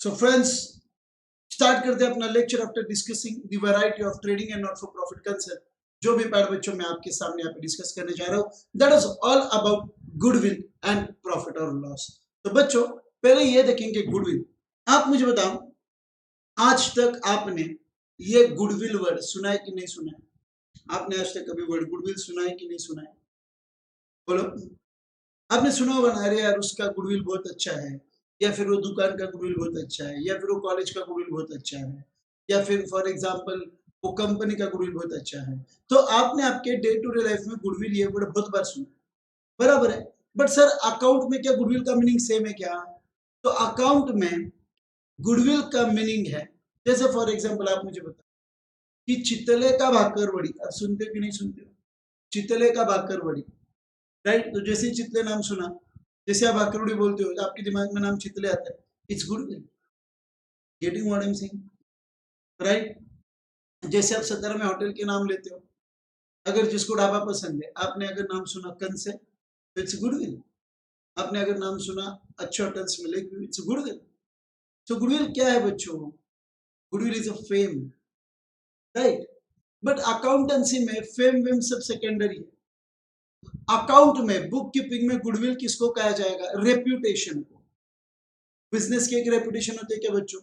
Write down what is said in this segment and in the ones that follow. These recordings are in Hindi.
सो फ्रेंड्स, स्टार्ट करते हैं अपना lecture after discussing the variety of trading and not for profit concept. जो भी पार्ट बच्चों मैं आपके सामने यहाँ पे डिस्कस करने जा रहा हूँ that is all about goodwill and profit और लॉस। तो बच्चों पहले ये देखेंगे गुडविल। आप मुझे बताओ आज तक आपने ये गुडविल वर्ड सुना है कि नहीं सुना है? आपने आज तक कभी वर्ड गुडविल सुना है कि नहीं सुना है? बोलो। आपने सुना होगा ना, अरे यार उसका गुडविल बहुत अच्छा है, या फिर वो दुकान का गुडविल बहुत अच्छा है, या फिर वो कॉलेज का गुडविल बहुत अच्छा है, या फिर फॉर एग्जांपल वो कंपनी का गुडविल बहुत अच्छा है। तो आपने आपके डे टू डे लाइफ में गुडविल ये वर्ड बहुत बार सुना, बराबर है। बट सर अकाउंट में क्या गुडविल का मीनिंग सेम है क्या? तो अकाउंट में गुडविल का मीनिंग है, जैसे फॉर एग्जाम्पल आप मुझे बताओ कि चितले का भाकरवड़ी, आप सुनते हो कि नहीं सुनते हो? चितले का भाकरवड़ी, राइट। तो जैसे चितले नाम सुना, जैसे आप भाकरवड़ी बोलते हो आपके दिमाग में नाम चितले आता है, it's goodwill. Getting what I am saying, right. जैसे आप सतारा में होटल के नाम लेते हो, अगर जिसको ढाबा पसंद है, आपने अगर नाम सुना कंस है तो इट्स गुडविल। आपने अगर नाम सुना अच्छे होटल्स मिले, इट्स गुडविल। तो गुडविल क्या है बच्चों? Goodwill is a fame, right. But accountancy में फेम वेम सब सेकेंडरी है। अकाउंट में, बुक कीपिंग में गुडविल किसको कहा जाएगा? रेप्यूटेशन को। बिजनेस की एक रेपुटेशन होती है क्या बच्चों?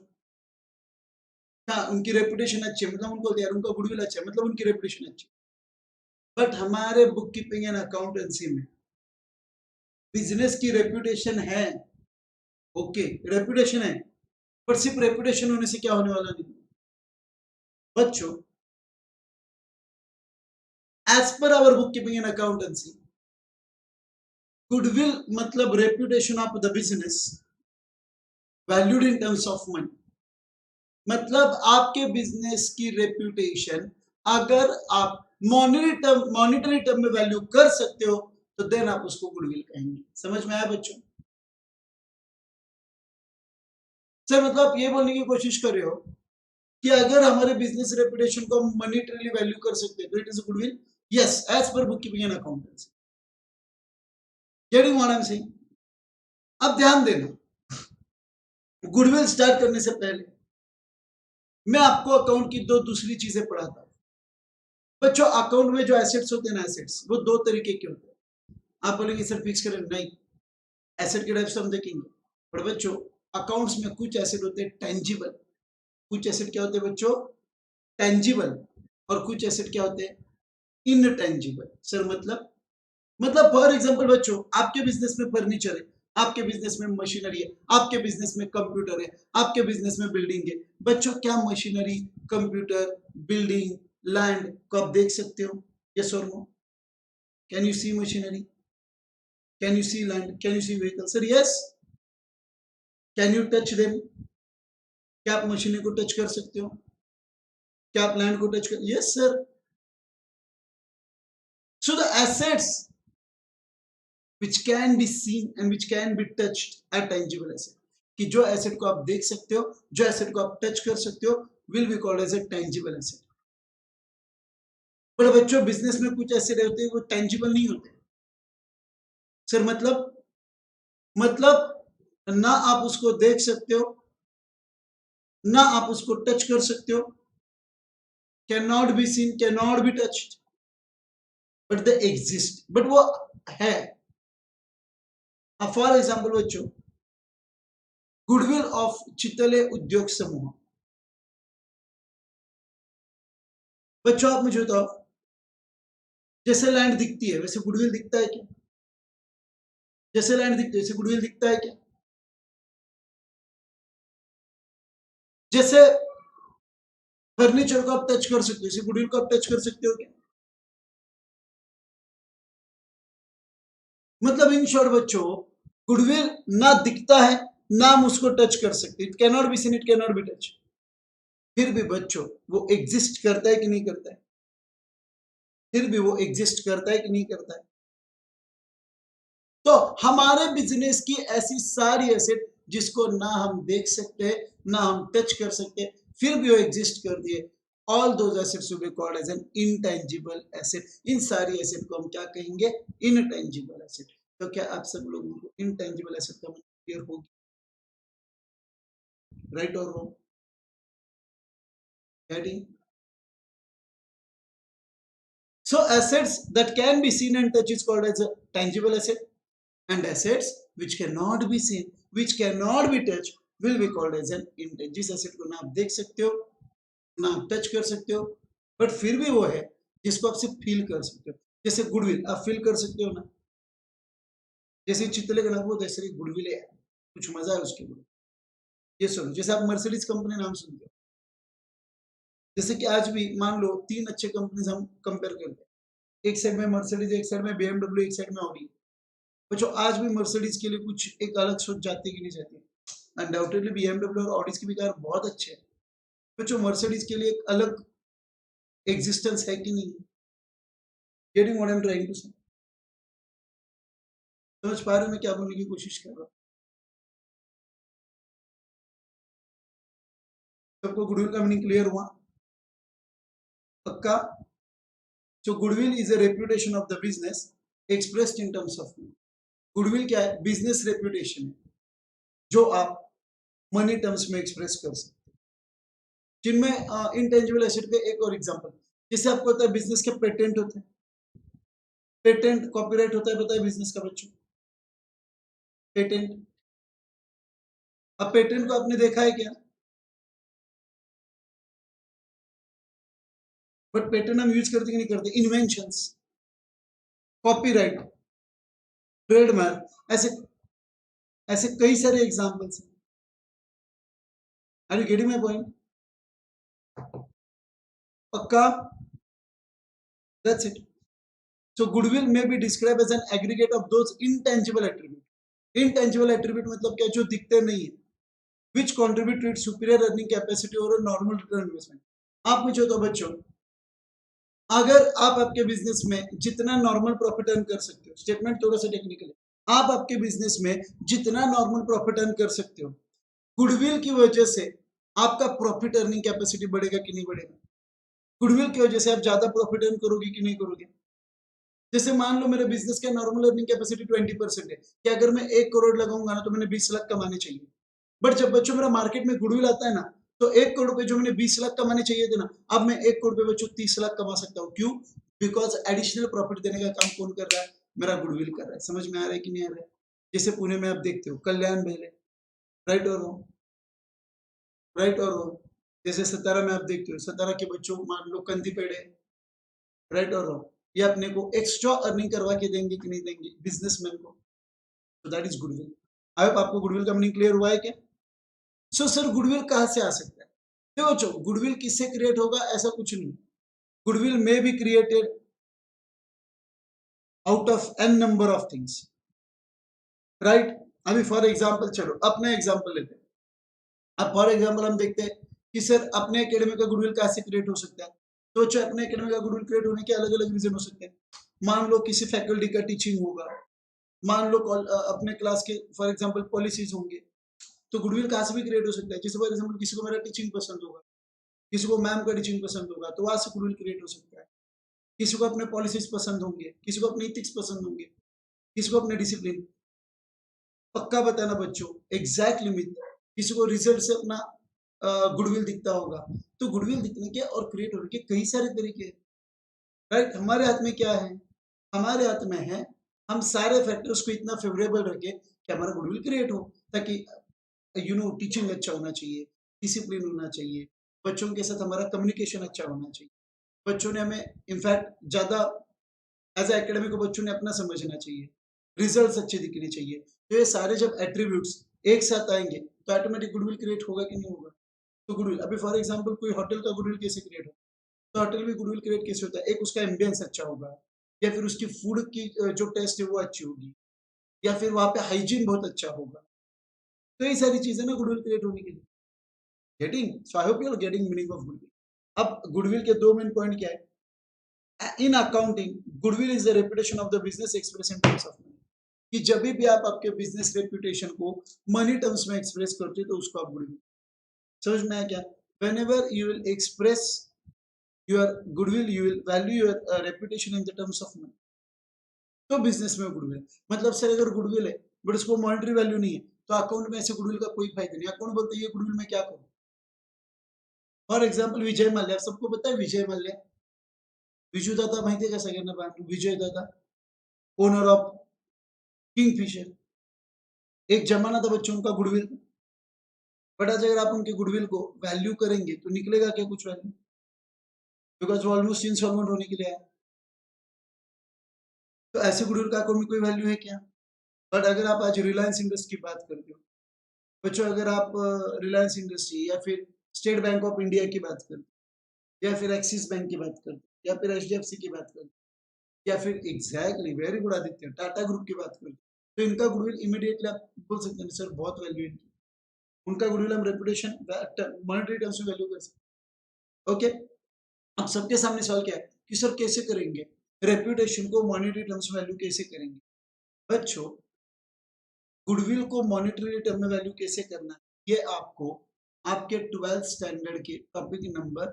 हाँ, उनकी रेपुटेशन अच्छी है, मतलब उनको यार उनका गुडविल अच्छा है, मतलब उनकी रेपुटेशन अच्छी है। बट हमारे बुक कीपिंग एंड अकाउंटेंसी में बिजनेस की रेपुटेशन है, ओके, रेपुटेशन है, पर सिर्फ रेपुटेशन होने से क्या होने वाला नहीं बच्चों। As per our book keeping and accountancy, goodwill मतलब reputation of the business valued in terms of money. मतलब आपके बिजनेस की रेप्यूटेशन अगर आप मॉनिटरी टर्म में वैल्यू कर सकते हो तो देन आप उसको गुडविल कहेंगे। समझ में आया बच्चों? सर मतलब आप ये बोलने की कोशिश कर रहे हो कि अगर हमारे बिजनेस रेपुटेशन को हम मॉनिटरीली वैल्यू कर सकते हैं तो it is goodwill? Yes, as per book keeping and accountancy. Getting what I am saying? अब ध्यान देना, गुडविल स्टार्ट करने से पहले मैं आपको अकाउंट की दो दूसरी चीजें पढ़ाता हूं बच्चों। अकाउंट में जो एसेट्स होते हैं ना, एसेट्स वो दो तरीके के होते हैं। आप बोलेंगे सर फिक्स करें, नहीं, एसेट के टाइप्स हम देखेंगे। पर बच्चों अकाउंट्स में कुछ एसेट होते हैं टेंजिबल, कुछ एसेट क्या होते हैं बच्चों? टेंजिबल। और कुछ एसेट क्या होते हैं? इनटेंजिबल। सर मतलब फॉर एग्जांपल बच्चों, आपके बिजनेस में फर्नीचर है, आपके बिजनेस में मशीनरी है, आपके बिजनेस में कंप्यूटर है, आपके बिजनेस में बिल्डिंग है। बच्चों क्या मशीनरी, कंप्यूटर, बिल्डिंग, लैंड को आप देख सकते हो? यस और no? Can you see machinery? Can you see land? Can you see vehicle? Sir yes. Can you touch them? क्या आप मशीनरी को टच कर सकते हो? क्या आप लैंड को टच कर? Yes sir. So the assets which can be seen and which can be touched are tangible asset। कि जो एसेट को आप देख सकते हो, जो एसेट को आप टच कर सकते हो, will be called as a tangible asset। पर बच्चों बिजनेस में कुछ ऐसे होते हैं वो टेंजिबल नहीं होते। सर मतलब ना आप उसको देख सकते हो, ना आप उसको टच कर सकते हो, can not be seen, can not be touched, but they exist, but वो है। फॉर एग्जाम्पल बच्चों, गुडविल ऑफ चितले उद्योग समूह। बच्चों आप मुझे बताओ, जैसे लैंड दिखती है वैसे गुडविल दिखता है क्या? जैसे लैंड दिखती है वैसे गुडविल दिखता है क्या? जैसे फर्नीचर को आप टच कर सकते हो वैसे गुडविल को आप टच कर सकते हो क्या? मतलब इन शॉर्ट बच्चों, गुडविल ना दिखता है ना हम उसको टच कर सकते, it can not be seen, it can not be touch. फिर भी बच्चों वो एग्जिस्ट करता है कि नहीं करता है? फिर भी वो एग्जिस्ट करता है कि नहीं करता है? तो हमारे बिजनेस की ऐसी सारी एसेट जिसको ना हम देख सकते ना हम टच कर सकते, फिर भी वो एग्जिस्ट कर दिए, all those assets will be called as an intangible asset. इन सारी एसेट को हम क्या कहेंगे? Intangible asset. तो क्या आप सब लोगों को इनटेंजिबल एसेट का मतलब क्लियर हो गया? राइट और wrong? Getting? So assets that can be seen and touched is called as a tangible asset, and assets which cannot be seen, which cannot be touched will be called as an intangible. जिस asset को ना आप देख सकते हो ना आप टच कर सकते हो बट फिर भी वो है जिसको आप सिर्फ फील कर सकते हो, जैसे गुडविल आप फील कर सकते हो ना, जैसे चित्तले का नाम होता है गुडविल है, कुछ मजा है उसके गुड। ये सुनो, जैसे आप मर्सिडीज कंपनी नाम सुनते हो, जैसे कि आज भी मान लो तीन अच्छे कंपनीज हम कंपेयर करते हैं, एक साइड में मर्सिडीज, एक साइड में बीएमडब्ल्यू, एक साइड में ऑडी। बच्चों आज भी मर्सिडीज के लिए कुछ एक अलग सोच जाती है कि नहीं जाती? अनडाउटेडली बीएमडब्ल्यू और ऑडीज की भी कार बहुत अच्छे हैं। बच्चों मर्सिडीज के लिए एक अलग एग्जिस्टेंस है कि नहीं? Getting what I am trying to say? समझ पा रहे हो मैं क्या बोलने की कोशिश कर रहा हूँ? सबको गुडविल का मीनिंग क्लियर हुआ? पक्का? So goodwill is a reputation of the business expressed in terms of money. Goodwill क्या है? बिजनेस रेपुटेशन है जो आप मनी टर्म्स में एक्सप्रेस कर सकते हैं, जिनमें इनटेंजिबल एसेट का एक और एग्जांपल, जैसे आपको पता है बिजनेस के पेटेंट होते हैं, पेटेंट कॉपीराइट होता है, बताइए बिजनेस का बच्चों? पेटेंट, अब पेटेंट को आपने देखा है क्या? बट पेटेंट हम यूज करते कि नहीं करते? इन्वेंशंस, कॉपीराइट, ट्रेडमार्क, ऐसे ऐसे कई सारे एग्जांपल्स हैं। Are you getting my point? पक्का? That's it. So goodwill may be described as an aggregate of those intangible attributes. Intangible attribute मतलब क्या? जो दिखते नहीं है, which contribute to its superior earning capacity or a normal return investment. आप पूछो तो बच्चों, अगर आप आपके बिजनेस में जितना नॉर्मल प्रॉफिट अर्न कर सकते हो, स्टेटमेंट थोड़ा सा टेक्निकल है, आप आपके बिजनेस में जितना नॉर्मल प्रॉफिट अर्न कर सकते हो, गुडविल की वजह से आपका प्रॉफिट अर्निंग कैपेसिटी बढ़ेगा कि नहीं बढ़ेगा? गुडविल की वजह से आप ज्यादा प्रॉफिट अर्न करोगे कि नहीं करोगे? जैसे मान लो मेरे बिजनेस का नॉर्मल अर्निंग कैपेसिटी 20% है, कि अगर मैं 1 करोड़ लगाऊंगा ना तो मैंने 20 लाख कमाने चाहिए। बट जब बच्चों मेरा मार्केट में गुडविल आता है ना, तो 1 करोड़ पे जो मैंने 20 लाख कमाने चाहिए थे ना, अब मैं 1 करोड़ पे बच्चों 30 लाख कमा सकता हूँ। क्यों? बिकॉज एडिशनल प्रॉफिट देने का काम कौन कर रहा है? मेरा गुडविल कर रहा है। समझ में आ रहा है कि नहीं आ रहा है? जैसे पुणे में आप देखते हो कल्याण बेले, राइट और रॉन्ग? राइट और रॉन्ग? जैसे सतारा में आप देखते हो, सतारा के बच्चों मान लो कंदी पेड़े, राइट और रॉन्ग? ये अपने को एक्स्ट्रा अर्निंग करवा के देंगे कि नहीं देंगे बिजनेसमैन को? तो that is goodwill. I hope आपको गुडविल का मीनिंग क्लियर हुआ है क्या? सो सर गुडविल कहां से आ सकता है? देखो बच्चों, गुडविल किससे क्रिएट होगा? ऐसा कुछ नहीं। Goodwill may be created out of an number of things, right? अभी फॉर एग्जाम्पल चलो अपना एग्जाम्पल लेते हैं। अब फॉर एग्जाम्पल हम देखते हैं कि सर अपने एकेडमी का गुडविल कैसे क्रिएट हो सकता है। तो बच्चों अपने एकेडमी का गुडविल क्रिएट होने के अलग अलग रीजन हो सकते हैं। मान लो किसी फैकल्टी का टीचिंग होगा, मान लो अपने क्लास के फॉर एग्जांपल पॉलिसीज होंगे, तो गुडविल कहाँ से भी क्रिएट हो सकता है। जैसे फॉर एग्जांपल किसी को मेरा टीचिंग पसंद होगा, किसी को मैम का टीचिंग पसंद होगा, तो वहां से गुडविल क्रिएट हो सकता है। किसी को अपने पॉलिसीज पसंद होंगे, किसी को अपने इथिक्स पसंद होंगे, किसी को अपने डिसिप्लिन। पक्का बताना बच्चों, एग्जैक्ट लिमिट। किसी को रिजल्ट से अपना गुडविल दिखता होगा, तो गुडविल दिखने के और क्रिएट होने के कई सारे तरीके हैं, राइट? हमारे हाथ में क्या है? हमारे हाथ में है हम सारे फैक्टर्स को इतना फेवरेबल रखें कि हमारा गुडविल क्रिएट हो, ताकि टीचिंग अच्छा होना चाहिए, डिसिप्लिन होना चाहिए, बच्चों के साथ हमारा कम्युनिकेशन अच्छा होना चाहिए, बच्चों ने हमें इनफैक्ट ज़्यादा एज ए एकेडमिक को बच्चों ने अपना समझना चाहिए, रिजल्ट्स अच्छे दिखने चाहिए। तो ये सारे जब एट्रीब्यूट्स एक साथ आएंगे तो ऑटोमेटिक गुडविल क्रिएट होगा कि नहीं होगा? तो गुडविल, अभी फॉर एग्जाम्पल कोई होटल का गुडविल कैसे क्रिएट होगा? तो होटल भी गुडविल क्रिएट कैसे होता है? एक उसका एम्बियंस अच्छा होगा, या फिर उसकी फूड की जो टेस्ट है वो अच्छी होगी, या फिर वहाँ पे हाइजीन बहुत अच्छा होगा। तो ये सारी चीजें ना गुडविल क्रिएट होने के लिए। Getting? So I hope you are getting meaning of goodwill. अब गुडविल के दो मेन पॉइंट क्या है? In accounting goodwill is the reputation of the business express in terms of money. कि जब भी आप आपके बिजनेस रेपुटेशन को मनी टर्म्स में एक्सप्रेस करते हो तो उसको आप गुडविल। समझ में आया क्या? whenever you will express your goodwill, you will value your reputation in the terms of money। तो बिजनेस में गुडविल मतलब सर अगर गुडविल है बट उसको मॉनेटरी वैल्यू नहीं है, तो अकाउंट में ऐसे गुडविल का कोई फायदा नहीं। अकाउंट बोलते ये गुडविल में क्या करूं। फॉर एग्जाम्पल विजय माल्या, सबको पता है विजय माल्या, विजू दादा माहिती है का सगळ्यांना, विजय दादा ओनर ऑफ किंगफिशर, एक जमाना था बच्चों उनका गुडविल। बट आज अगर आप उनके गुडविल को वैल्यू करेंगे तो निकलेगा क्या कुछ वैल्यू, बिकॉज वो ऑलमोस्ट इंसॉल्वेंट होने के लिए आया। तो ऐसे गुडविल का अकाउंट में कोई वैल्यू है क्या। बट अगर आप आज रिलायंस इंडस्ट्री की बात करते हो बच्चों, अगर आप रिलायंस इंडस्ट्री या फिर स्टेट बैंक ऑफ इंडिया की बात करते हो या फिर एक्सिस बैंक की बात करते हो या फिर एचडीएफसी की बात करते हो या फिर exactly very good Aditya Tata group की बात करते हो, तो इनका गुडविल इमीडिएटली आप बोल सकते हैं सर बहुत वैल्यू इनकी, उनका गुडविल हम रेपुटेशन मॉनेटरी टर्म्स में वैल्यू कर सकते हैं। ओके, अब सबके सामने सवाल क्या है कि सर कैसे करेंगे रेप्यूटेशन को मॉनेटरी टर्म्स में वैल्यू कैसे करेंगे। बच्चों, गुडविल को मॉनेटरी टर्म में वैल्यू कैसे करना है ये आपको आपके 12th स्टैंडर्ड के टॉपिक नंबर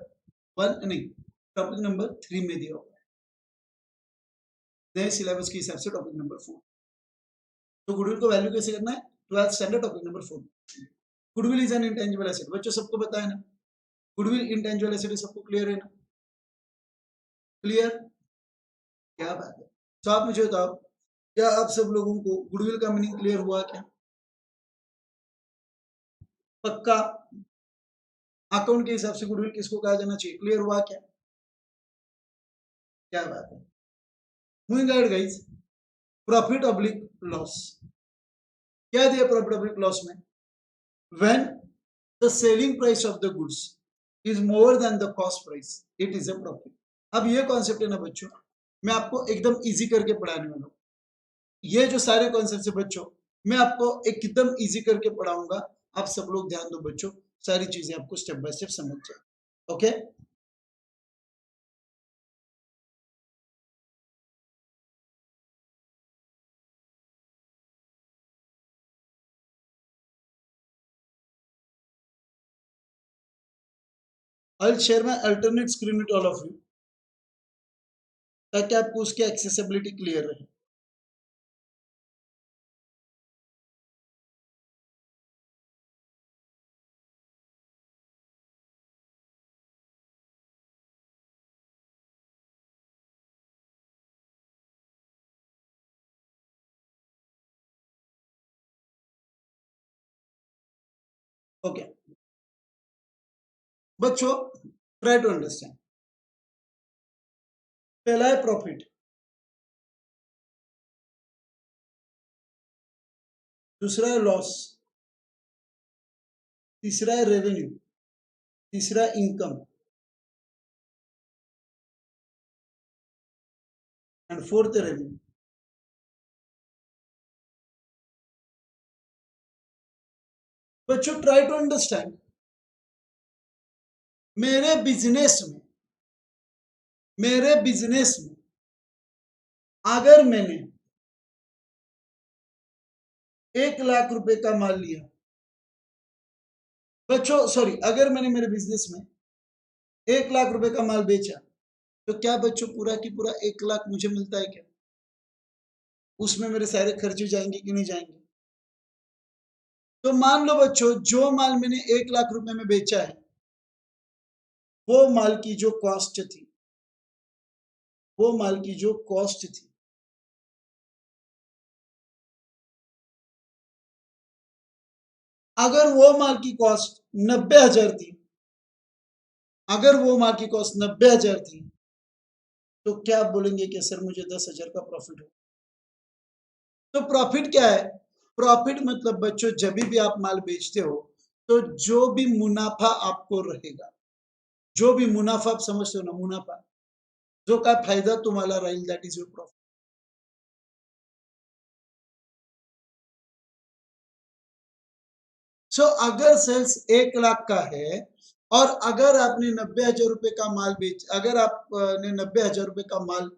1 नहीं, टॉपिक नंबर 3 में दिया होगा, नए सिलेबस के हिसाब से टॉपिक नंबर 4। तो गुडविल को वैल्यू कैसे करना है 12th standard topic number 4। Goodwill is an intangible asset, बच्चों सबको पता है ना, गुडविल इंटेंजिबल एसेट सबको क्लियर है ना, क्लियर, क्या बात है। तो आप मुझे बताओ, क्या आप सब लोगों को गुडविल का मीनिंग क्लियर हुआ क्या, पक्का। अकाउंट के हिसाब से गुडविल किसको कहा जाना चाहिए, क्लियर हुआ क्या, क्या बात है। Moving ahead guys, profit oblique loss, क्या दिया प्रॉफिट ऑब्लिक लॉस में, when the selling price of the goods is more than the cost price it is a profit. अब ये कॉन्सेप्ट है ना बच्चों, मैं आपको एकदम इजी करके पढ़ाने वाला हूँ। ये जो सारे कॉन्सेप्ट है बच्चों, मैं आपको एकदम इजी करके पढ़ाऊंगा। आप सब लोग ध्यान दो बच्चों, सारी चीजें आपको स्टेप बाय स्टेप समझ जाए। Okay, I will share my alternate screen with all of you, ताकि आपको उसकी एक्सेसिबिलिटी क्लियर रहे। ओके बच्चों, ट्राई टू अंडरस्टैंड। पहला है प्रॉफिट, दूसरा है लॉस, तीसरा है रेवेन्यू, तीसरा इनकम एंड फोर्थ रेवेन्यू। बच्चों ट्राई टू अंडरस्टैंड, मेरे बिजनेस में मेरे बिजनेस में अगर मैंने 1 लाख रुपए का माल लिया, बच्चों सॉरी, अगर मैंने मेरे बिजनेस में 1 लाख रुपए का माल बेचा, तो क्या बच्चों पूरा की पूरा 1 लाख मुझे मिलता है क्या, उसमें मेरे सारे खर्चे जाएंगे कि नहीं जाएंगे। तो मान लो बच्चों, जो माल मैंने 1 लाख रुपए में बेचा है, वो माल की जो कॉस्ट थी, वो माल की जो कॉस्ट थी, अगर वो माल की कॉस्ट 90,000 थी, अगर वो माल की कॉस्ट 90,000 थी, तो क्या आप बोलेंगे कि सर मुझे 10,000 का प्रॉफिट हो। तो प्रॉफिट क्या है, प्रॉफिट मतलब बच्चों जब भी आप माल बेचते हो, तो जो भी मुनाफा आपको रहेगा, जो भी मुनाफा आप समझते हो ना, मुनाफा जो काय फायदा तुम्हाला राहील, दैट इज योर प्रॉफिट। सो अगर सेल्स 1 लाख का है और अगर आपने 90,000 रुपए का माल बेच, अगर आपने 90,000 रुपए का माल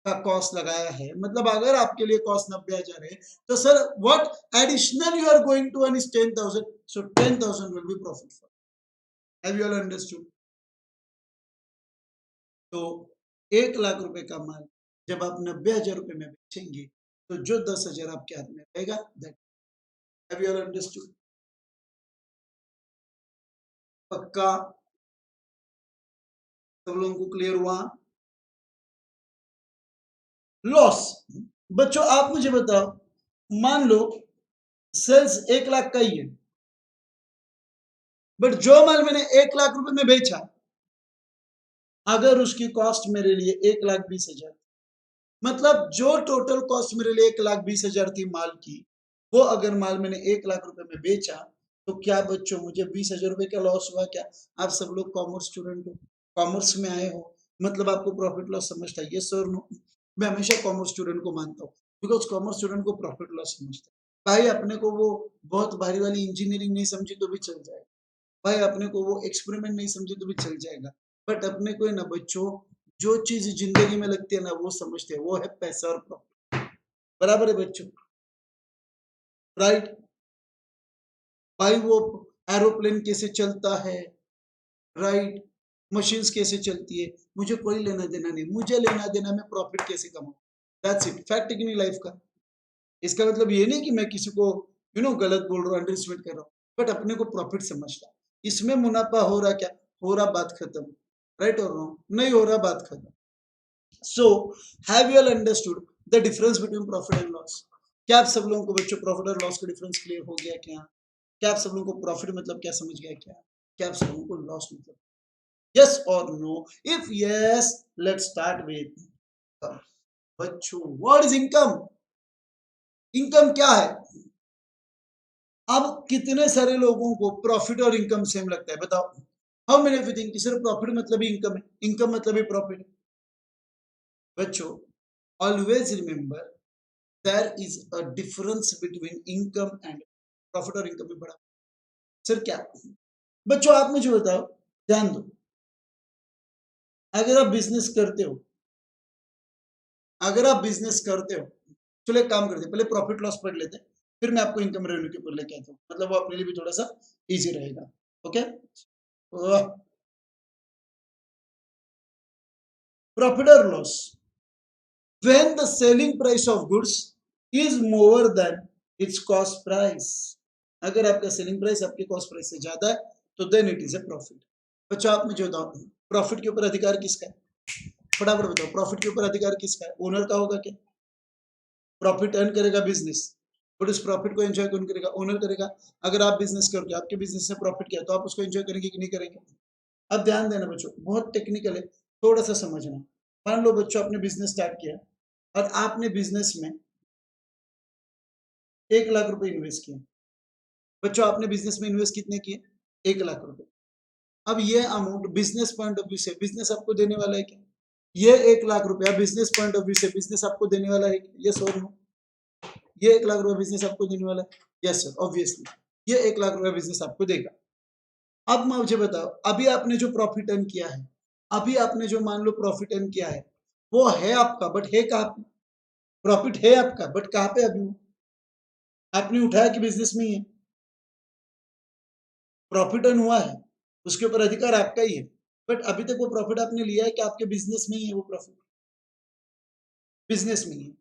का कॉस्ट लगाया है, मतलब अगर आपके लिए कॉस्ट 90,000 है, तो sir what additional you are going to earn is 10,000, so 10,000 will be profit for, have you all understood. तो 1 लाख रुपए का माल जब आप 90,000 रुपए में बेचेंगे, तो जो 10,000 आपके हाथ में रहेगा, that have you all understood? पक्का सब लोगों को क्लियर हुआ? लॉस, बच्चों आप मुझे बताओ, मान लो सेल्स 1 लाख का ही है, बट जो माल मैंने 1 लाख रुपए में बेचा, अगर उसकी कॉस्ट मेरे लिए 1,20,000, मतलब जो टोटल कॉस्ट मेरे लिए 1,20,000 थी माल की, वो अगर माल मैंने 1 लाख रुपए में बेचा, तो क्या बच्चों मुझे 20,000 रुपए का लॉस हुआ क्या? आप सब लोग कॉमर्स स्टूडेंट हो, कॉमर्स में आए हो, मतलब आपको प्रॉफिट लॉस समझता है, ये सर नो? मैं हमेशा कॉमर्स स्टूडेंट को मानता हूँ, बिकॉज कॉमर्स स्टूडेंट को प्रॉफिट लॉस समझता है। भाई अपने को वो बहुत भारी वाली इंजीनियरिंग नहीं समझी तो भी चल जाएगा, भाई अपने को वो एक्सपेरिमेंट नहीं समझे तो भी चल जाएगा, बट अपने को है ना बच्चों, जो चीज जिंदगी में लगती है ना वो समझते हैं, वो है पैसा और प्रॉफिट। बराबर है बच्चों? राइट? भाई वो एरोप्लेन कैसे चलता है, राइट, मशीन्स कैसे चलती है, मुझे कोई लेना देना नहीं, मुझे लेना देना मैं प्रॉफिट कैसे कमाऊं, दैट्स इट, फैक्ट है कि नहीं लाइफ का? इसका मतलब ये नहीं कि मैं किसी को गलत बोल रहा हूँ, अंडर एस्टिमेट कर रहा हूँ, बट अपने को प्रॉफिट समझता, इसमें मुनाफा हो रहा, क्या हो रहा, बात खत्म। राइट और रॉन्ग? नहीं हो रहा, बात खत्म। So have you all understood the difference between profit and loss? क्या आप सब लोगों को बच्चों प्रॉफिट और लॉस का डिफरेंस क्लियर हो गया क्या? क्या आप सब लोगों को प्रॉफिट मतलब क्या समझ गया क्या? क्या आप सब लोगों को लॉस मतलब? यस और no? If yes, let's start with बच्चों, व्हाट इज इनकम? इनकम क्या है? अब कितने सारे लोगों को प्रॉफिट और इनकम सेम लगता है, बताओ? How many of you think सिर्फ प्रॉफिट मतलब ही इनकम है, इनकम मतलब ही प्रॉफिट है? बच्चों always remember, there is a difference between income and profit, और इनकम में बड़ा सर क्या? बच्चों आप मुझे बताओ, ध्यान दो, अगर आप बिजनेस करते हो, अगर आप बिजनेस करते हो, चलो एक काम करते हैं, पहले प्रॉफिट लॉस पढ़ लेते हैं, फिर मैं आपको इनकम रेवेन्यू के ऊपर लेके आता हूँ, मतलब वो अपने लिए भी थोड़ा सा इजी रहेगा। ओके, प्रॉफिट और loss, when the selling price of goods is more than its cost price, अगर आपका सेलिंग प्राइस आपके कॉस्ट प्राइस से ज्यादा है तो then it is a profit. बच्चों आप मुझे बताओ, प्रॉफिट के ऊपर अधिकार किसका है? फटाफट बताओ, प्रॉफिट के ऊपर अधिकार किसका है? ओनर का होगा क्या? प्रॉफिट अर्न करेगा बिजनेस, बट उस प्रॉफिट को एंजॉय कौन करेगा? ओनर करेगा। अगर आप बिजनेस करके आपके बिजनेस से प्रॉफिट किया तो आप उसको एंजॉय करेंगे कि नहीं करेंगे? अब ध्यान देना बच्चों, बहुत टेक्निकल है, थोड़ा सा समझना। मान लो बच्चों आपने बिजनेस स्टार्ट किया और आपने बिजनेस में 1 लाख रुपए इन्वेस्ट किए। बच्चों आपने बिजनेस में इन्वेस्ट कितने किए? 1 लाख रुपए। अब ये amount business point of view से बिजनेस आपको देने वाला है क्या? ये 1 लाख रुपया बिजनेस पॉइंट ऑफ व्यू से बिजनेस आपको देने वाला है? यस और नो? ये 1 लाख रुपया बिजनेस आपको देने वाला है? यस सर, ऑब्वियसली ये 1 लाख रुपया बिजनेस आपको देगा। अब मुझे बताओ, अभी आपने जो प्रॉफिट अर्न किया है, अभी आपने जो मान लो प्रॉफिट अर्न किया है, वो है आपका, बट है कहाँ पे? प्रॉफिट है आपका, बट कहाँ पे अभी वो? आपने उठाया कि बिजनेस में ही है? प्रॉफिट अर्न हुआ है, उसके ऊपर अधिकार आपका ही है, बट अभी तक वो प्रॉफिट आपने लिया है कि आपके बिजनेस में ही है? वो प्रॉफिट बिजनेस में ही है।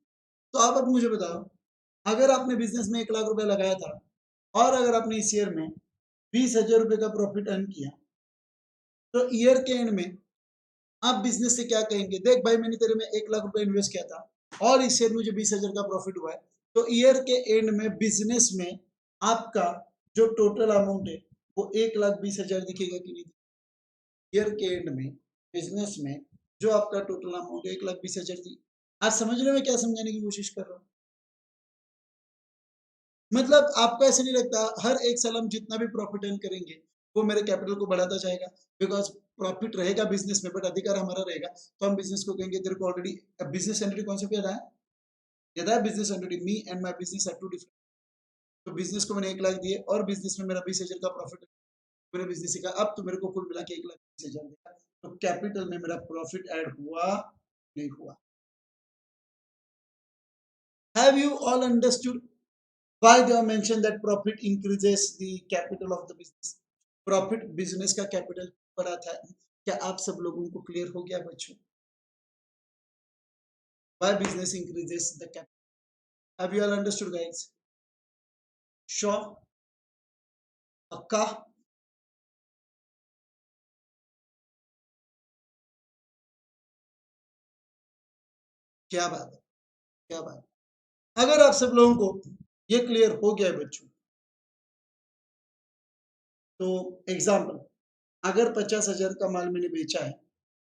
तो आप अब मुझे बताओ, अगर आपने बिजनेस में 1 लाख रुपया लगाया था और अगर आपने इस ईयर में 20,000 रुपए का प्रॉफिट अर्न किया, तो ईयर के एंड में आप बिजनेस से क्या कहेंगे? देख भाई मैंने तेरे में 1 लाख रुपए इन्वेस्ट किया था और इस ईयर मुझे 20,000 का प्रॉफिट हुआ है, तो ईयर के एंड में बिजनेस में आपका जो टोटल अमाउंट है वो 1,20,000 दिखेगा कि नहीं? ईयर के एंड में बिजनेस में जो आपका टोटल अमाउंट 1,20,000 थी। आज समझ रहे हो मैं क्या समझाने की कोशिश कर रहा हूँ? मतलब आपको ऐसे नहीं लगता हर एक साल हम जितना भी प्रॉफिट अर्न करेंगे वो मेरे कैपिटल को बढ़ाता जाएगा? बिकॉज प्रॉफिट रहेगा बिजनेस में, बट अधिकार हमारा रहेगा, तो हम बिजनेस को कहेंगे तेरे को ऑलरेडी बिजनेस एंटिटी कॉन्सेप्ट याद है? याद है business entity? Me and my business are two different. तो बिजनेस को मैंने 1 लाख दिए और बिजनेस में मेरा 20,000 का प्रॉफिट, मैंने बिजनेस सीखा, अब तो मेरे को कुल मिला के 1,20,000 देगा, तो कैपिटल में मेरा प्रॉफिट ऐड हुआ नहीं हुआ? Have you all understood why they have mentioned that profit increases the capital of the business? Profit business का कैपिटल बढ़ाता है। क्या आप सब लोगों को क्लियर हो गया बच्चों? why business increases the capital? Have you all understood guys? Sure, पक्का, क्या बात है, क्या बात है। अगर आप सब लोगों को ये क्लियर हो गया है बच्चों, तो एग्जाम्पल, अगर 50,000 का माल मैंने बेचा है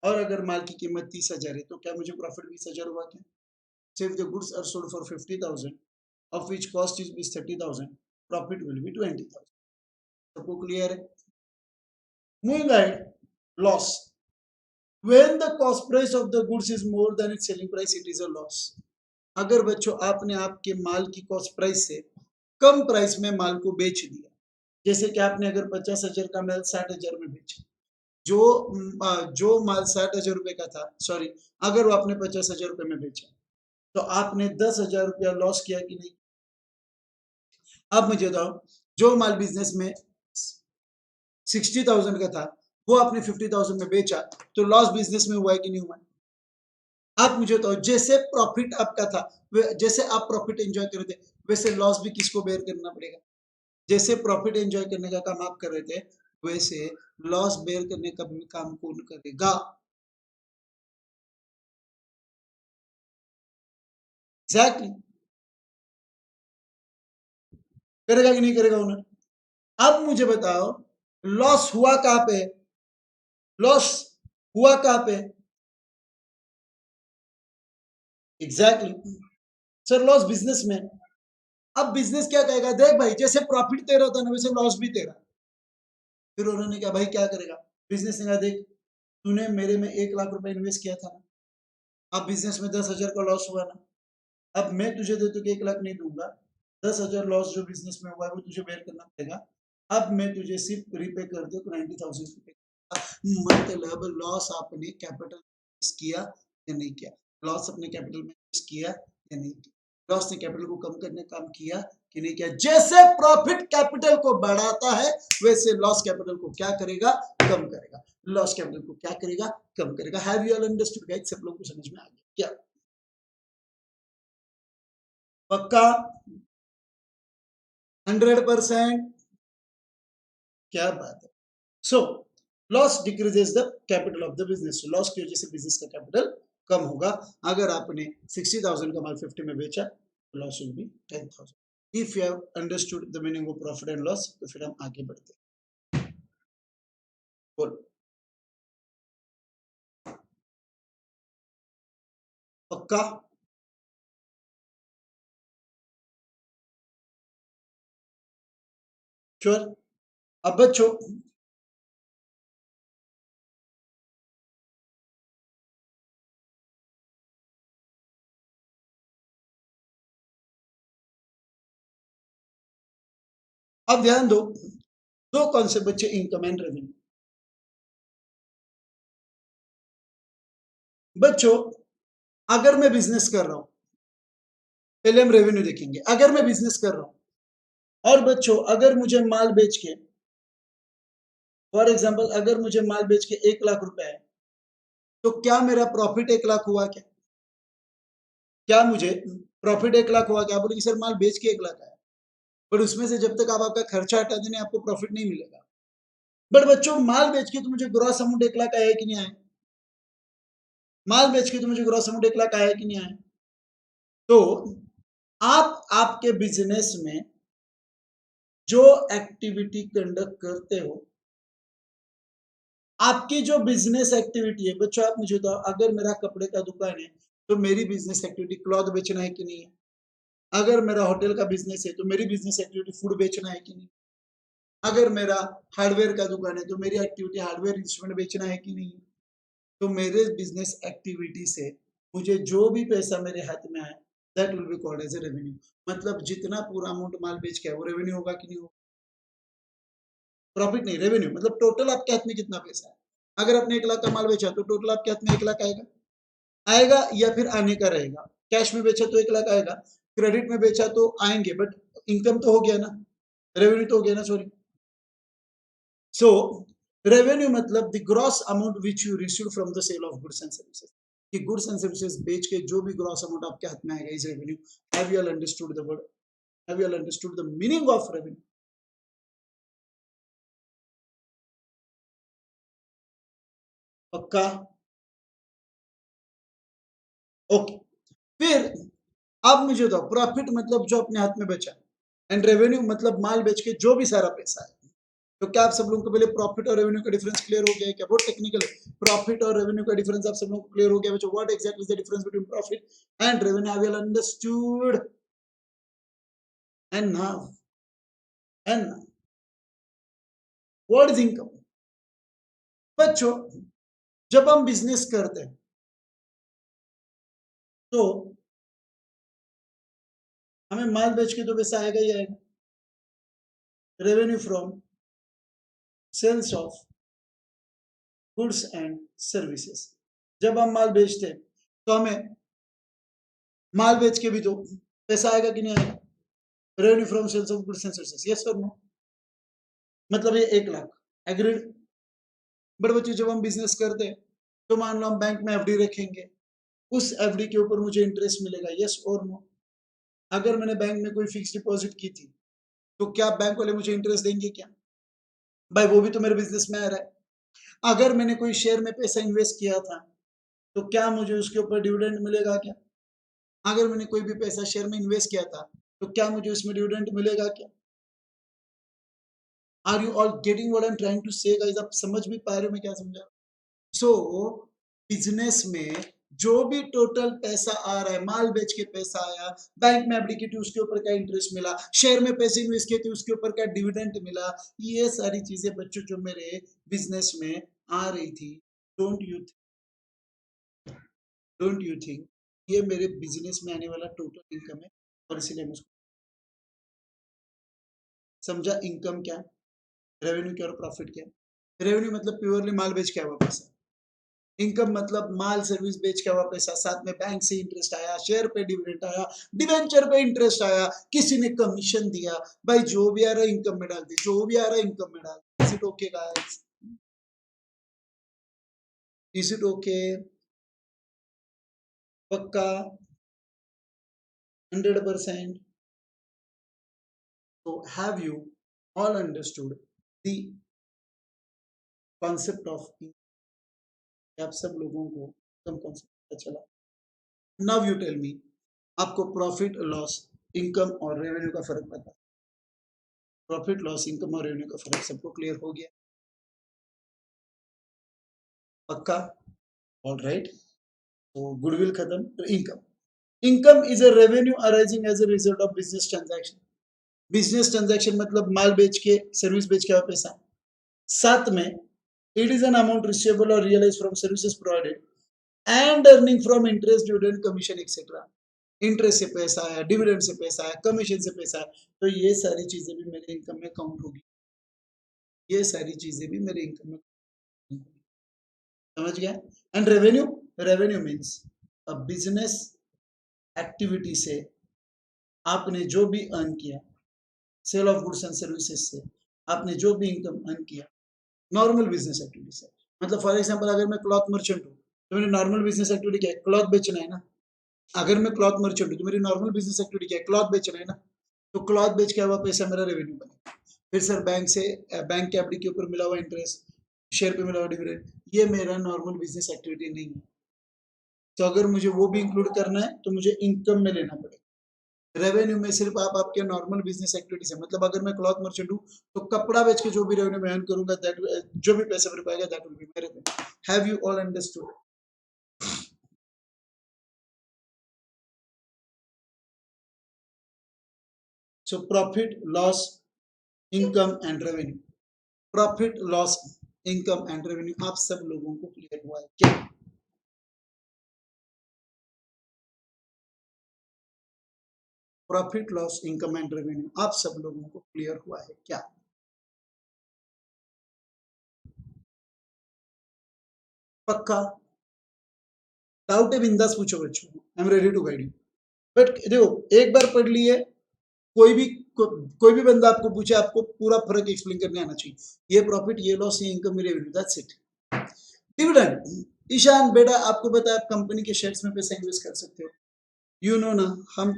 और अगर माल की कीमत 30,000 है, तो क्या मुझे प्रॉफिट 20,000 हुआ क्या? So if the goods are sold for 50,000, of which cost is 30,000, profit will be 20,000. सबको क्लियर है? Moving ahead, loss. When the cost price of the goods is more than its selling price, it is a loss. अगर बच्चों आपने आपके माल की कॉस्ट प्राइस से कम प्राइस में माल को बेच दिया, जैसे कि आपने अगर 50,000 का माल 60,000 में बेचा, जो माल 60,000 रुपए का था, सॉरी, अगर वो आपने 50,000 रुपए में बेचा, तो आपने 10,000 रुपया लॉस किया कि नहीं? अब मुझे बताओ, जो माल बिजनेस में 60,000 का था, वो आपने 50,000 में बेचा, तो लॉस बिजनेस में हुआ है कि नहीं हुआ? आप मुझे बताओ, जैसे प्रॉफिट आपका था, जैसे आप प्रॉफिट एंजॉय कर रहे थे, वैसे लॉस भी किसको बेयर करना पड़ेगा? जैसे प्रॉफिट एंजॉय करने का काम आप कर रहे थे, वैसे लॉस बेयर करने का भी काम कौन करेगा? एग्जैक्टली, करेगा कि नहीं करेगा ओनर? अब मुझे बताओ, लॉस हुआ कहां पे? लॉस हुआ कहां पे? एग्जैक्टली, सर लॉस बिजनेस में। अब बिजनेस क्या कहेगा, देख भाई जैसे प्रॉफिट तेरा होता ना, वैसे लॉस भी तेरा। फिर उन्होंने क्या भाई क्या करेगा? बिजनेस ने कहा, देख तूने मेरे में 1 लाख रुपए इन्वेस्ट किया था ना, अब बिजनेस में 10,000 का लॉस हुआ ना, अब मैं तुझे दे तो 1 लाख नहीं दूंगा, 10,000 लॉस जो बिजनेस में हुआ है वो तुझे बेयर करना पड़ेगा। अब मैं तुझे सिर्फ रिपे कर दे 90,000 रुपए। मतलब लॉस आपने कैपिटल किया या नहीं किया? लॉस अपने कैपिटल में किया या नहीं किया? लॉस ने कैपिटल को कम करने का काम किया कि नहीं किया? जैसे प्रॉफिट कैपिटल को बढ़ाता है, वैसे लॉस कैपिटल को क्या करेगा? कम करेगा। लॉस कैपिटल को क्या करेगा? कम करेगा। Have you all understood guys? सब लोगों को समझ में आ गया क्या? पक्का? 100%? क्या बात है। So loss decreases the capital of the business. Loss की वजह से बिजनेस का कैपिटल कम होगा। अगर आपने 60,000 का माल 50 में बेचा, तो loss will be 10,000। If you have understood the meaning of profit and loss, तो फिर हम आगे बढ़ते हैं। बोलो, पक्का? श्योर? अब बच्चों, अब ध्यान दो, दो कॉन्सेप्ट बच्चे, इनकम एंड रेवेन्यू। बच्चों, अगर मैं बिजनेस कर रहा हूं, पहले हम रेवेन्यू देखेंगे। अगर मैं बिजनेस कर रहा हूं और बच्चों अगर मुझे माल बेच के, फॉर एग्जाम्पल अगर मुझे माल बेच के 1 लाख रुपए है, तो क्या मेरा प्रॉफिट 1 लाख हुआ क्या? क्या मुझे प्रॉफिट 1 लाख हुआ क्या? आप बोलेंगे सर माल बेच के 1 लाख आया, पर उसमें से जब तक आप आपका खर्चा हटा देने आपको प्रॉफिट नहीं मिलेगा। बट बच्चों माल बेच के तो मुझे ग्रॉस अमाउंट 1 लाख आया कि नहीं आया? माल बेच के तो मुझे ग्रॉस अमाउंट 1 लाख आया कि नहीं आया? तो आप आपके बिजनेस में जो एक्टिविटी कंडक्ट करते हो, आपकी जो बिजनेस एक्टिविटी है बच्चों, आप मुझे बताओ, अगर मेरा कपड़े का दुकान है, तो मेरी बिजनेस एक्टिविटी क्लॉथ बेचना है कि नहीं है? अगर मेरा होटल का बिजनेस है, तो मेरी बिजनेस एक्टिविटी फूड बेचना है कि नहीं? अगर मेरा हार्डवेयर का दुकान है, तो मेरी एक्टिविटी हार्डवेयर इंस्ट्रूमेंट बेचना है कि नहीं? तो मेरे बिजनेस एक्टिविटी से मुझे जो भी पैसा मेरे हाथ में आए, that will be called as a revenue. मतलब जितना पूरा अमाउंट माल बेच के वो रेवेन्यू होगा कि नहीं होगा? प्रॉफिट नहीं, रेवेन्यू। मतलब टोटल आपके हाथ में कितना पैसा है। अगर आपने 1 लाख का माल बेचा, तो टोटल आपके हाथ में 1 लाख आएगा, आएगा या फिर आने का रहेगा। कैश में बेचा तो 1 लाख आएगा, क्रेडिट में बेचा तो आएंगे, बट इनकम तो हो गया ना, रेवेन्यू तो हो गया ना, सॉरी। सो रेवेन्यू मतलब the gross amount which you receive from the sale of goods and services. कि गुड्स एंड सर्विसेज बेच के जो भी ग्रॉस अमाउंट आपके हाथ में आएगा is revenue. Have you all understood the word? Have you all understood the meaning of revenue? पक्का? ओके। फिर आप मुझे बताओ, प्रॉफिट मतलब जो अपने हाथ में बचा, एंड रेवेन्यू मतलब माल बेच के जो भी सारा पैसा है। तो क्या आप सब लोगों को पहले प्रॉफिट और रेवेन्यू का डिफरेंस क्लियर हो गया है क्या? बहुत टेक्निकल है। प्रॉफिट और रेवेन्यू का डिफरेंस आप सब लोगों को क्लियर हो गया बच्चों? What exactly is the difference between profit and revenue? Have you understood? And now what is income? बच्चों, जब हम बिजनेस करते हैं तो हमें माल बेच के तो पैसा आएगा ही आएगा। Revenue from sales of goods and services. जब हम माल बेचते हैं तो हमें माल बेच के भी तो पैसा आएगा कि नहीं आएगा? Revenue from sales of goods and services, yes और नो? मतलब ये 1 लाख, एग्रीड? बट बच्चों, जब हम बिजनेस करते हैं तो मान लो हम बैंक में एफडी रखेंगे, उस एफडी के ऊपर मुझे इंटरेस्ट मिलेगा, यस और नो? अगर मैंने बैंक में कोई फिक्स डिपॉजिट की थी तो क्या बैंक वाले मुझे इंटरेस्ट देंगे क्या? भाई वो भी तो मेरे बिजनेस में आ रहा है। अगर मैंने कोई शेयर में पैसा इन्वेस्ट किया था तो क्या मुझे उसके ऊपर डिविडेंड मिलेगा क्या? अगर मैंने कोई भी पैसा शेयर में इन्वेस्ट किया था तो क्या मुझे उसमें डिविडेंड मिलेगा क्या? Are you all getting what I am trying to say guys? आप समझ भी पा रहे हो मैं क्या समझा? सो बिजनेस में जो भी टोटल पैसा आ रहा है, माल बेच के पैसा आया, बैंक में एफडी की थी उसके ऊपर का इंटरेस्ट मिला, शेयर में पैसे इन्वेस्ट किए थे उसके ऊपर का डिविडेंड मिला, ये सारी चीजें बच्चों जो मेरे बिजनेस में आ रही थी, don't you don't you think ये मेरे बिजनेस में आने वाला टोटल इनकम है? और इसीलिए मैं उसको समझा। इनकम क्या, रेवेन्यू क्या और प्रॉफिट क्या? रेवेन्यू मतलब प्योरली माल बेच के हुआ पैसा। इनकम मतलब माल सर्विस बेच के हुआ पैसा, साथ में बैंक से इंटरेस्ट आया, शेयर पे डिविडेंड आया, डिवेंचर पे इंटरेस्ट आया, किसी ने कमीशन दिया। भाई जो भी आ रहा है इनकम में डाल दे, जो भी आ रहा है इनकम में डाल दे। Is it okay guys? Is it okay? पक्का? 100%? So have you all understood the concept of income? आप सब लोगों को इनकम कॉन्सेप्ट पता चला? नाउ यू टेल मी, आपको प्रॉफिट लॉस इनकम और रेवेन्यू का फर्क पता? प्रॉफिट लॉस इनकम और रेवेन्यू का फर्क सबको क्लियर हो गया? पक्का? All right. तो गुडविल खत्म, तो income. Income is a revenue arising as a result of business transaction. Business transaction मतलब माल बेच के, सर्विस बेच के पैसा। साथ में it is an amount receivable और realise from services provided and earning from interest, dividend, commission etcetera. Interest से पैसा आया, डिविडेंड से पैसा आया, कमीशन से पैसा आया, तो ये सारी चीजें भी मेरे इनकम में काउंट होगी। ये सारी चीजें भी मेरे इनकम में, समझ गया? And revenue, revenue means a business activity से आपने जो भी अर्न किया, sale of goods and services से आपने जो भी इनकम अर्न किया, नॉर्मल बिजनेस एक्टिविटी से। मतलब फॉर एग्जांपल अगर मैं क्लॉथ मर्चेंट हूँ तो मेरी नॉर्मल बिजनेस एक्टिविटी क्या है? क्लॉथ बेचना है ना। अगर मैं क्लॉथ मर्चेंट हूँ तो मेरी नॉर्मल बिजनेस एक्टिविटी क्या है? क्लॉथ बेचना है ना। तो क्लॉथ बेच के हुआ पैसा मेरा रेवेन्यू बनेगा। फिर सर बैंक से, बैंक के एफडी के ऊपर मिला हुआ इंटरेस्ट, शेयर पे मिला हुआ डिविडेंड, ये मेरा नॉर्मल बिजनेस एक्टिविटी नहीं है। तो अगर मुझे वो भी इंक्लूड करना है तो मुझे इनकम में लेना पड़ेगा। रेवेन्यू में सिर्फ आप आपके नॉर्मल बिजनेस एक्टिविटी से, मतलब अगर मैं क्लॉथ मर्चेंट हूँ तो कपड़ा बेच के जो भी रेवेन्यू मैं अर्न करूंगा, दैट जो भी पैसा मेरे पाएगा, दैट विल बी मेरे पे। Have you all understood? So profit loss income and revenue, profit loss income and revenue आप सब लोगों को क्लियर हुआ है क्या? Profit loss income and revenue आप सब लोगों को क्लियर हुआ है क्या? पक्का? डाउट है बिंदास पूछो बच्चों, I am ready to guide you. But देखो, एक बार पढ़ लिए, कोई भी कोई भी बंदा आपको पूछे, आपको पूरा फर्क एक्सप्लेन करने आना चाहिए। ये प्रॉफिट, ये लॉस, ये इनकम, ये revenue, that's it. Dividend, Ishan बेटा आपको पता है आप कंपनी के शेयर्स में पैसा इन्वेस्ट कर सकते हो, यू नो ना। हम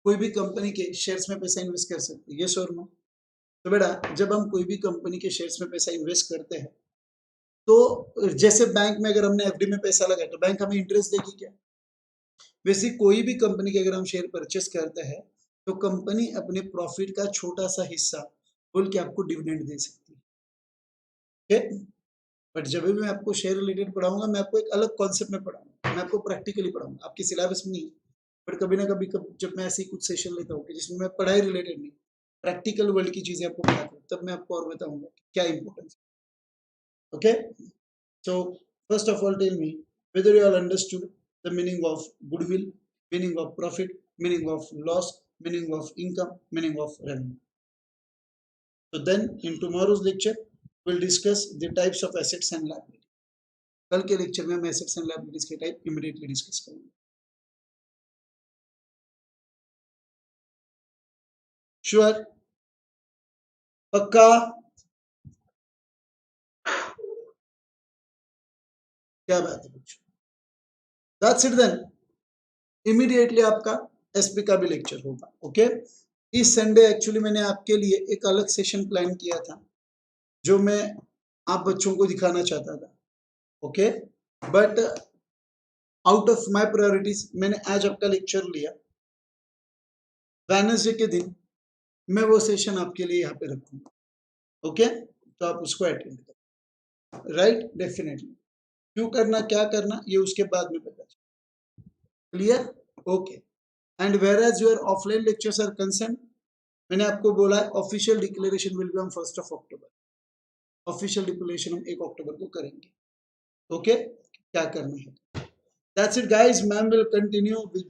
कोई भी कंपनी के शेयर्स में पैसा इन्वेस्ट कर सकते हैं, यस और नो? तो बेटा जब हम कोई भी कंपनी के शेयर्स में पैसा इन्वेस्ट करते हैं तो जैसे बैंक में अगर हमने एफडी में पैसा लगाया तो बैंक हमें इंटरेस्ट देगी क्या? वैसे कोई भी कंपनी के अगर हम शेयर परचेस करते हैं तो कंपनी अपने प्रॉफिट का छोटा सा हिस्सा बोल के आपको डिविडेंड दे सकती है, ठीक? बट जब भी मैं आपको शेयर रिलेटेड पढ़ाऊंगा मैं आपको एक अलग कॉन्सेप्ट में पढ़ाऊंगा, मैं आपको प्रैक्टिकली पढ़ाऊंगा, आपकी सिलेबस में नहीं। बट कभी ना कभी जब मैं ऐसे ही कुछ सेशन लेता हूँ जिसमें मैं पढ़ाई रिलेटेड नहीं, प्रैक्टिकल वर्ल्ड की चीजें आपको पढ़ाता हूँ, तब मैं आपको और बताऊंगा क्या importance. Okay, so first of all tell me whether you all understood the meaning of goodwill, meaning of profit, meaning of loss, meaning of income, meaning of revenue. So then in tomorrow's lecture we'll discuss the types of assets and liability. कल के लेक्चर में हम एसेट्स एंड लायबिलिटीज के टाइप इमीडिएटली डिस्कस करेंगे। श्योर? पक्का? क्या बात है बच्चों? That's it then. इमीडिएटली आपका एसपी का भी लेक्चर होगा। ओके, इस संडे एक्चुअली मैंने आपके लिए एक अलग सेशन प्लान किया था जो मैं आप बच्चों को दिखाना चाहता था। Okay, but out of my priorities मैंने आज आपका लेक्चर लिया। वेडनेसडे के दिन मैं वो सेशन आपके लिए यहाँ पे रखूंगा। ओके, तो आप उसको अटेंड करें, राइट? डेफिनेटली। क्यों करना, क्या करना, ये उसके बाद में पता चलेगा। Clear? Okay. And where as your offline lectures are concern, मैंने आपको बोला है official declaration will be on 1 October. Official declaration हम 1 अक्टूबर को करेंगे। ओके, क्या करना है? That's it guys, ma'am will continue with